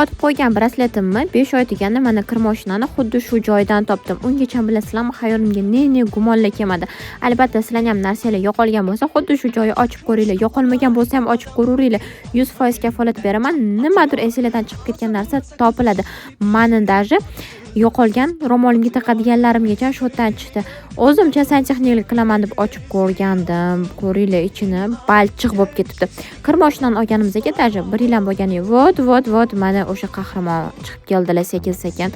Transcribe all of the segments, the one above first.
yo'qotib qo'ygan brasletimni 5 oy deganda mana kir moshinani xuddi shu joydan topdim. Ungacha bilasizlarmi, hayolimga ne gumonlar kelmadi. Albatta sizlarga ham narsalar yo'qolgan bo'lsa, xuddi shu joyni ochib ko'ringlar. Yo'qolmagan bo'lsa ham ochib ko'raveringlar. 100% kafolat beraman. Nimadir esingizdan chiqib ketgan narsa topiladi. Mani даже yo'qolgan ro'molimga taqadiganlarimgacha shu yerdan chiqdi. O'zimcha santexniklik qilaman deb ochib ko'rgandim. Ko'ringlar, ichini balchiq bo'lib ketibdi. Kir moshinani olganimizga даже 1 yil ham bo'lgani yo'q. Vot mana o'sha qahramon chiqib keldilar sekin-sekin.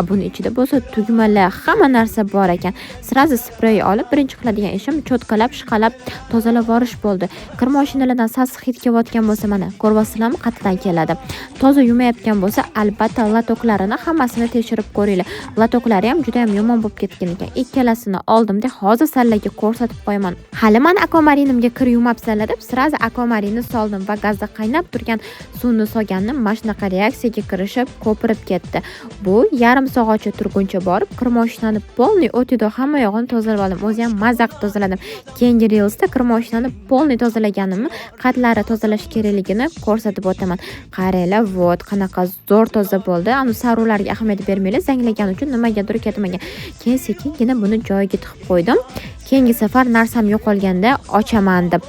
Buni ichida bo'lsa tugmalar, hamma narsa bor ekan. Sirazi sprey olib birinchi qiladigan ishim cho'tkalab, shqalab tozalab yuborish bo'ldi. Kir mashinalardan sassiq hid kelayotgan bo'lsa mana ko'ryapsizlarmi, qayerdan keladi. Toza yumayotgan bo'lsa albatta latoklarini hammasini tekshirib ko'ringlar. Latoklari ham juda ham yomon bo'lib ketgan ekan. Ikkalasini oldimda hozir sizlarga ko'rsatib qo'yaman. Hali men akvamarinimga kir yumabsizlar deb sirazi akvamarinni soldim va gazda qaynab turgan suvni solganim mana shunaqa reaksiyaga kirishib ko'pirib ketdi. Bu yarim soatcha turguncha borib kir mashinani polniy o'tida hamma yog'ini tozalab oldim. O'zi ham mazza qilib tozaladim. Keyingi reelsda kir mashinani polniy tozalaganimni, qatlari tozalash kerakligini ko'rsatib o'taman. Qaranglar, vot qanaqa zo'r toza bo'ldi. Ani saruvlarga ahamiyat bermanglar, zanglagan uchun nimagadir ketmagan. Keyin sekingina buni joyiga tiqib qo'ydim. Keyingi safar narsam yo'qolganda ochaman deb.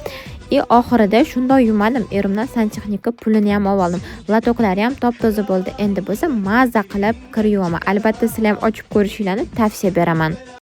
Oxirida shunday yumadim, erimdan santexnika pulini ham oldim. Latoklari ham top-toza bo'ldi. Endi bo'lsa mazza qilib kir yuvaman. Albatta sizlar ham ochib ko'rishinglarni tavsiya beraman.